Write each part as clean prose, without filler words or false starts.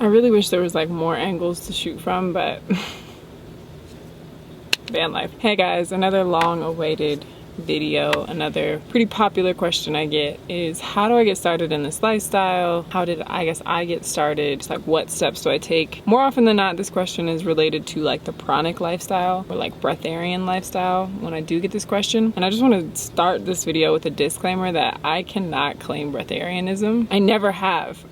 I really wish there was like more angles to shoot from, but van life. Hey guys, another long awaited video. Another pretty popular question I get is, how do I get started in this lifestyle? How did I get started? It's like, what steps do I take? More often than not, this question is related to like the Pranic lifestyle or like Breatharian lifestyle when I do get this question. And I just want to start this video with a disclaimer that I cannot claim Breatharianism. I never have.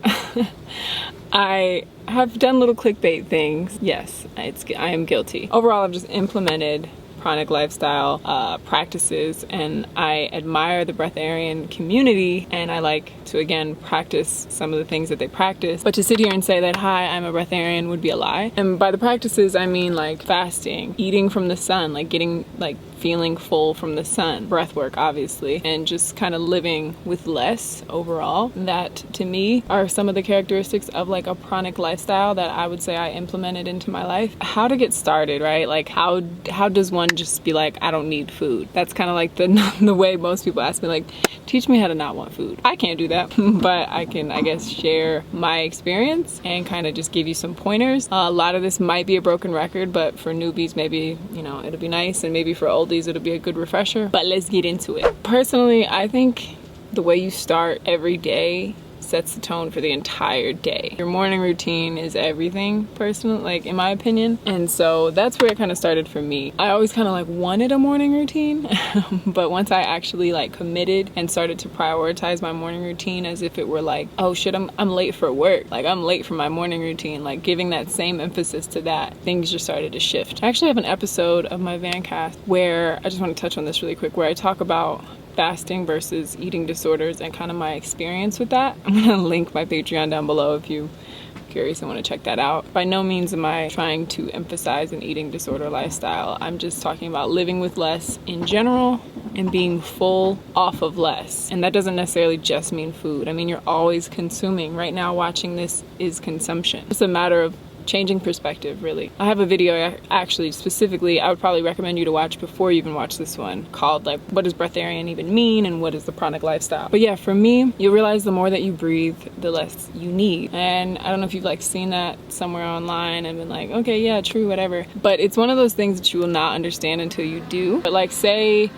I have done little clickbait things. Yes, I am guilty. Overall, I've just implemented Pranic lifestyle practices, and I admire the Breatharian community, and I like to again practice some of the things that they practice. But to sit here and say that, hi, I'm a Breatharian, would be a lie. And by the practices I mean like fasting, eating from the sun, like getting like feeling full from the sun, breathwork obviously, and just kind of living with less overall. That to me are some of the characteristics of like a Pranic lifestyle that I would say I implemented into my life. How to get started, right? Like how does one just be like, I don't need food? That's kind of like the way most people ask me, like, teach me how to not want food. I can't do that, but I can, I guess, share my experience and kind of just give you some pointers. A lot of this might be a broken record, but for newbies, maybe, you know, it'll be nice, and maybe for oldies, it'll be a good refresher. But let's get into it. Personally, I think the way you start every day sets the tone for the entire day. Your morning routine is everything, personally, like in my opinion. And so that's where it kind of started for me. I always kind of like wanted a morning routine, but once I actually like committed and started to prioritize my morning routine as if it were like, oh shit, I'm late for work. Like I'm late for my morning routine, like giving that same emphasis to that, things just started to shift. I actually have an episode of my Vancast where I just want to touch on this really quick, where I talk about fasting versus eating disorders and kind of my experience with that. I'm gonna link my Patreon down below if you're curious and want to check that out. By no means am I trying to emphasize an eating disorder lifestyle. I'm just talking about living with less in general and being full off of less. And that doesn't necessarily just mean food. I mean, you're always consuming. Right now, watching this is consumption. It's a matter of changing perspective, really. I have a video actually specifically I would probably recommend you to watch before you even watch this one, called like, what does Breatharian even mean and what is the Pranic lifestyle? But yeah, for me, you'll realize the more that you breathe, the less you need. And I don't know if you've like seen that somewhere online and been like, okay, yeah, true, whatever. But it's one of those things that you will not understand until you do. But like, say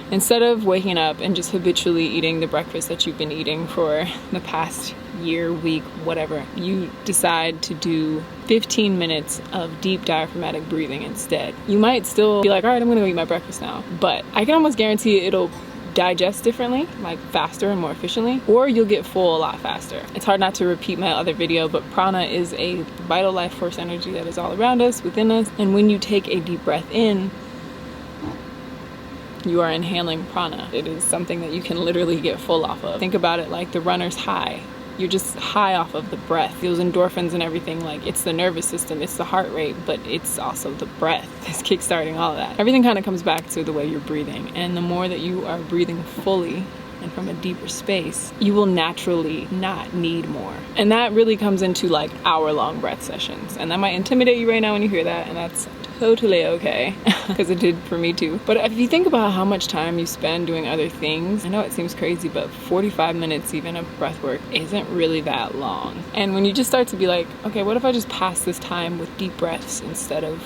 instead of waking up and just habitually eating the breakfast that you've been eating for the past year, week, whatever, you decide to do 15 minutes of deep diaphragmatic breathing instead. You might still be like, all right, I'm gonna go eat my breakfast now. But I can almost guarantee it'll digest differently, like faster and more efficiently, or you'll get full a lot faster. It's hard not to repeat my other video, but prana is a vital life force energy that is all around us, within us. And when you take a deep breath in, you are inhaling prana. It is something that you can literally get full off of. Think about it like the runner's high. You're just high off of the breath. Those endorphins and everything, like it's the nervous system, it's the heart rate, but it's also the breath. It's kickstarting all of that. Everything kind of comes back to the way you're breathing. And the more that you are breathing fully and from a deeper space, you will naturally not need more. And that really comes into like hour-long breath sessions. And that might intimidate you right now when you hear that, and that's totally okay, because it did for me too. But if you think about how much time you spend doing other things, I know it seems crazy, but 45 minutes even of breath work isn't really that long. And when you just start to be like, okay, what if I just pass this time with deep breaths instead of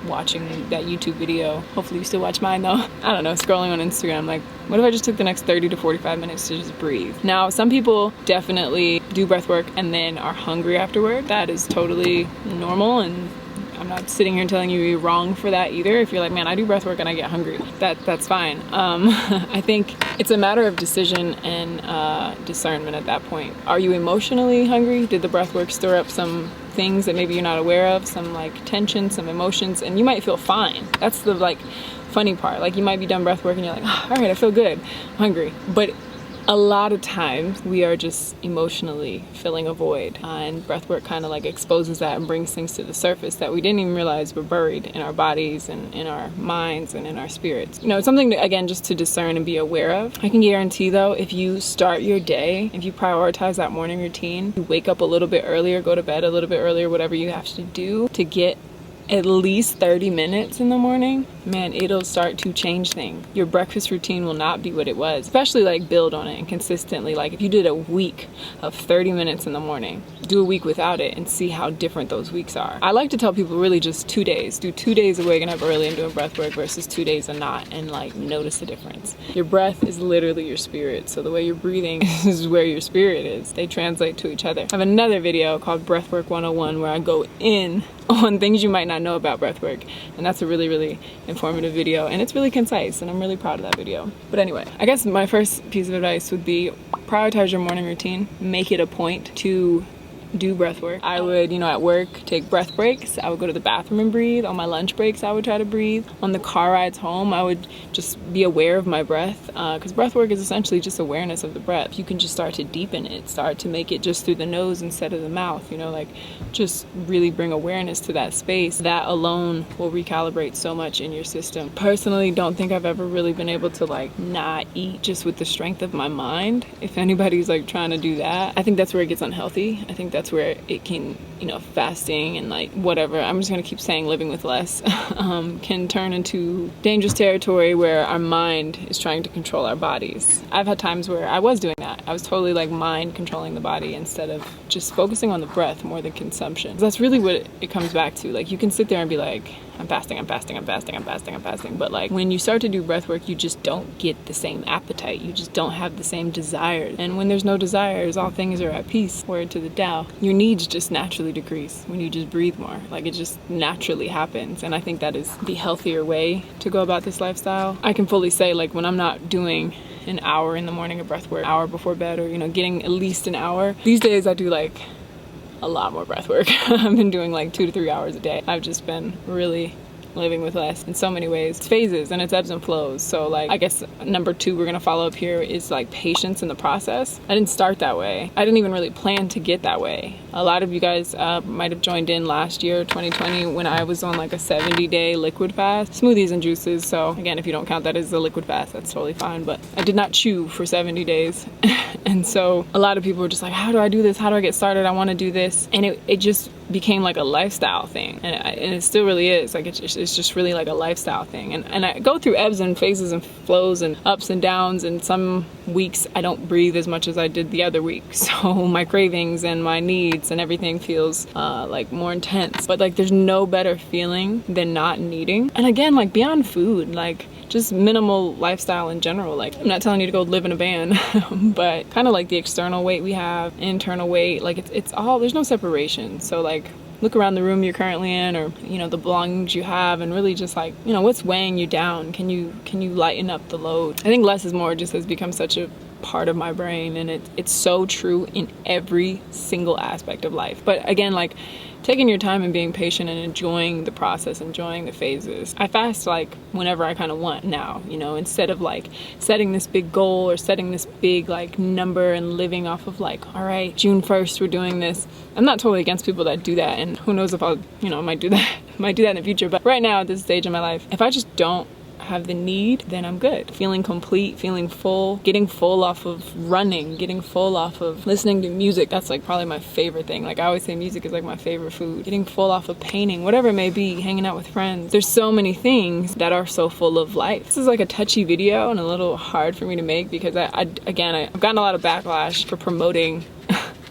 watching that YouTube video? Hopefully you still watch mine though. I don't know, scrolling on Instagram, like, what if I just took the next 30 to 45 minutes to just breathe? Now, some people definitely do breath work and then are hungry afterward. That is totally normal, and I'm not sitting here telling you you're wrong for that either. If you're like, man, I do breath work and I get hungry, that's fine. I think it's a matter of decision and discernment at that point. Are you emotionally hungry? Did the breath work stir up some things that maybe you're not aware of, some like tension, some emotions, and you might feel fine. That's the like funny part. Like you might be done breath work and you're like, oh, all right, I feel good, I'm hungry. But a lot of times we are just emotionally filling a void, and breathwork kind of like exposes that and brings things to the surface that we didn't even realize were buried in our bodies and in our minds and in our spirits. You know, it's something to, again, just to discern and be aware of. I can guarantee though, if you start your day, if you prioritize that morning routine, you wake up a little bit earlier, go to bed a little bit earlier, whatever you have to do to get at least 30 minutes in the morning man, it'll start to change things. Your breakfast routine will not be what it was, especially like build on it and consistently. Like if you did a week of 30 minutes in the morning, do a week without it and see how different those weeks are. I like to tell people really just 2 days. Do 2 days of waking up early and doing breath work versus 2 days of not, and like notice the difference. Your breath is literally your spirit. So the way you're breathing is where your spirit is. They translate to each other. I have another video called Breathwork 101 where I go in on things you might not know about breathwork, and that's a really, really informative video, and it's really concise, and I'm really proud of that video. But anyway, I guess my first piece of advice would be prioritize your morning routine. Make it a point to do breath work. I would, at work, take breath breaks. I would go to the bathroom and breathe. On my lunch breaks, I would try to breathe. On the car rides home, I would just be aware of my breath, because breath work is essentially just awareness of the breath. You can just start to deepen it, start to make it just through the nose instead of the mouth, like just really bring awareness to that space. That alone will recalibrate so much in your system. Personally, don't think I've ever really been able to like not eat just with the strength of my mind. If anybody's like trying to do that, I think that's where it gets unhealthy. I think that's where it can, fasting and like whatever, I'm just gonna keep saying living with less, can turn into dangerous territory where our mind is trying to control our bodies. I've had times where I was doing that. I was totally like mind controlling the body instead of just focusing on the breath more than consumption. That's really what it comes back to. Like you can sit there and be like, I'm fasting, I'm fasting, I'm fasting, I'm fasting, I'm fasting. But like when you start to do breath work, you just don't get the same appetite. You just don't have the same desires. And when there's no desires, all things are at peace. Word to the Tao. Your needs just naturally decrease when you just breathe more. Like it just naturally happens. And I think that is the healthier way to go about this lifestyle. I can fully say like when I'm not doing an hour in the morning of breath work, hour before bed, or getting at least an hour. These days I do like a lot more breath work. I've been doing like 2 to 3 hours a day. I've just been really living with less in so many ways. It's phases and it's ebbs and flows. So like I guess number 2 we're gonna follow up here is like patience in the process. I didn't start that way. I didn't even really plan to get that way. A lot of you guys might have joined in last year, 2020, when I was on like a 70-day liquid fast, smoothies and juices. So again, if you don't count that as a liquid fast, that's totally fine. But I did not chew for 70 days. And so a lot of people were just like, how do I do this? How do I get started? I want to do this. And it just became like a lifestyle thing. And it still really is. Like it's just really like a lifestyle thing. And I go through ebbs and phases and flows and ups and downs. And some weeks I don't breathe as much as I did the other week. So my cravings and my needs and everything feels like more intense. But like there's no better feeling than not needing. And again, like beyond food, like just minimal lifestyle in general. Like I'm not telling you to go live in a van, but kind of like the external weight we have, internal weight, like it's all, there's no separation. So like look around the room you're currently in, or the belongings you have, and really just like what's weighing you down. Can you lighten up the load? I think less is more just has become such a part of my brain, and it's so true in every single aspect of life. But again, like taking your time and being patient and enjoying the process, enjoying the phases. I fast like whenever I kind of want now, instead of like setting this big goal or setting this big like number and living off of like, all right, June 1st we're doing this. I'm not totally against people that do that, and who knows if I'll I might do that in the future. But right now at this stage in my life, if I just don't have the need, then I'm good. Feeling complete, feeling full, getting full off of running, getting full off of listening to music. That's like probably my favorite thing. Like I always say music is like my favorite food. Getting full off of painting, whatever it may be, hanging out with friends. There's so many things that are so full of life. This is like a touchy video and a little hard for me to make because I've gotten a lot of backlash for promoting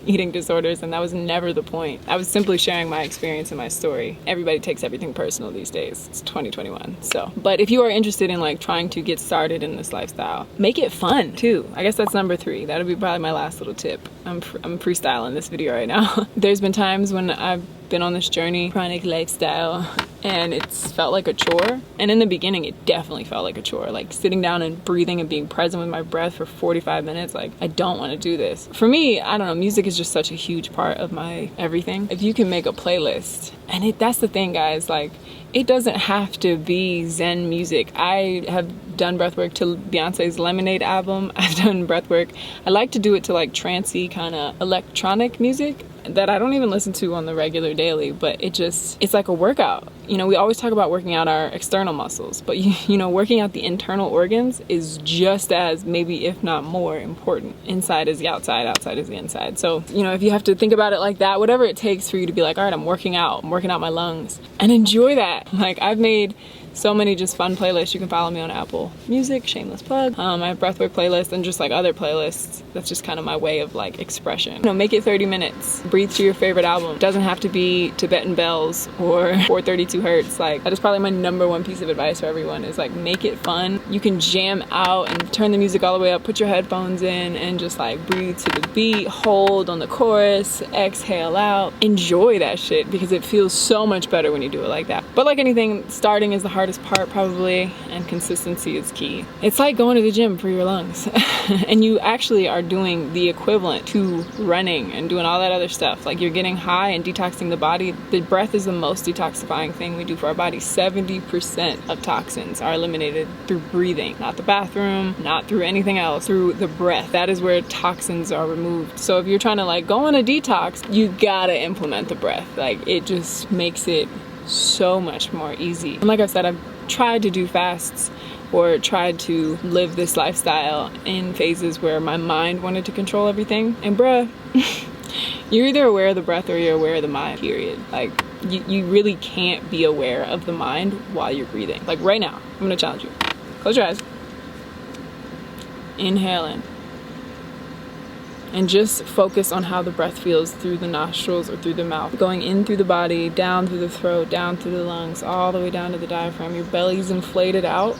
eating disorders, and that was never the point. I was simply sharing my experience and my story. Everybody takes everything personal these days. It's 2021. But if you are interested in like trying to get started in this lifestyle, make it fun too. I guess that's number 3. That'll be probably my last little tip. I'm freestyling this video right now. There's been times when I've been on this journey, Pranic lifestyle, and it's felt like a chore. And in the beginning, it definitely felt like a chore. Like sitting down and breathing and being present with my breath for 45 minutes, like I don't want to do this. For me, I don't know, music is just such a huge part of my everything. If you can make a playlist, and that's the thing, guys, like it doesn't have to be Zen music. I have done breathwork to Beyonce's Lemonade album. I've done breathwork. I like to do it to like trancey kind of electronic music that I don't even listen to on the regular daily, but it's like a workout. We always talk about working out our external muscles, but working out the internal organs is just as, maybe if not more important. Inside is the outside, outside is the inside. So, if you have to think about it like that, whatever it takes for you to be like, all right, I'm working out my lungs, and enjoy that. Like I've made so many just fun playlists. You can follow me on Apple Music, shameless plug. I have Breathwork playlists and just like other playlists. That's just kind of my way of like expression. You know, make it 30 minutes. Breathe to your favorite album. It doesn't have to be Tibetan Bells or 432 Hertz. Like, that is probably my #1 piece of advice for everyone, is like, make it fun. You can jam out and turn the music all the way up, put your headphones in, and just like breathe to the beat, hold on the chorus, exhale out. Enjoy that shit, because it feels so much better when you do it like that. But like anything, starting is the hardest part probably, and consistency is key. It's like going to the gym for your lungs. And you actually are doing the equivalent to running and doing all that other stuff. Like, you're getting high and detoxing the body. The breath is the most detoxifying thing we do for our body. 70% of toxins are eliminated through breathing, not the bathroom, not through anything else, through the breath. That is where toxins are removed. So if you're trying to like go on a detox, you gotta implement the breath. Like, it just makes it so much more easy. And like I said, I've tried to do fasts or tried to live this lifestyle in phases where my mind wanted to control everything. And bruh, you're either aware of the breath or you're aware of the mind, period. Like, you really can't be aware of the mind while you're breathing. Like right now, I'm gonna challenge you. Close your eyes. Inhale in. And just focus on how the breath feels through the nostrils or through the mouth. Going in through the body, down through the throat, down through the lungs, all the way down to the diaphragm. Your belly's inflated out.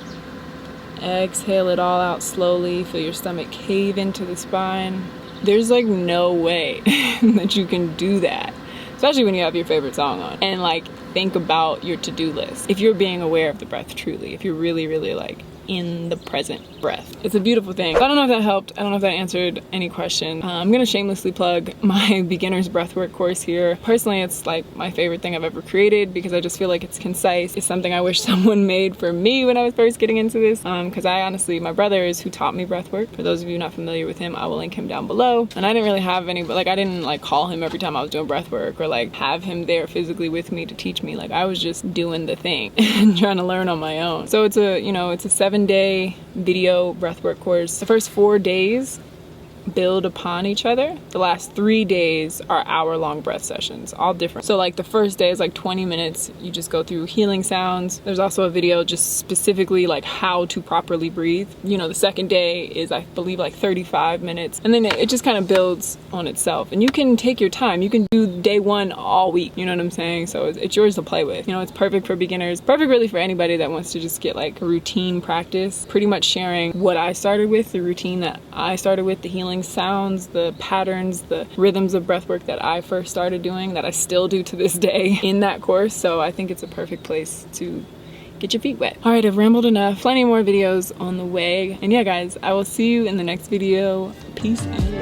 Exhale it all out slowly. Feel your stomach cave into the spine. There's like no way that you can do that, especially when you have your favorite song on. And like, think about your to-do list. If you're being aware of the breath truly, if you're really, really like in the present breath. It's a beautiful thing. So I don't know if that helped. I don't know if that answered any question. I'm gonna shamelessly plug my beginner's breathwork course here. Personally, it's like my favorite thing I've ever created, because I just feel like it's concise. It's something I wish someone made for me when I was first getting into this. Because I honestly, my brother is who taught me breathwork. For those of you not familiar with him, I will link him down below. And I didn't really have any, but like, I didn't like call him every time I was doing breathwork or like have him there physically with me to teach me. Like, I was just doing the thing and trying to learn on my own. So it's a, you know, it's a 7-day video breathwork course. The first 4 days build upon each other. The last 3 days are hour-long breath sessions, all different. So like the first day is like 20 minutes. You just go through healing sounds. There's also a video just specifically like how to properly breathe. You know, the second day is, I believe, like 35 minutes. And then it just kind of builds on itself. And you can take your time. You can do day 1 all week. You know what I'm saying? So it's yours to play with. You know, it's perfect for beginners. Perfect really for anybody that wants to just get like a routine practice. Pretty much sharing what I started with, the routine that I started with, the healing sounds, the patterns, the rhythms of breathwork that I first started doing, that I still do to this day in that course. So I think it's a perfect place to get your feet wet. All right, I've rambled enough. Plenty more videos on the way. And yeah, guys, I will see you in the next video. Peace and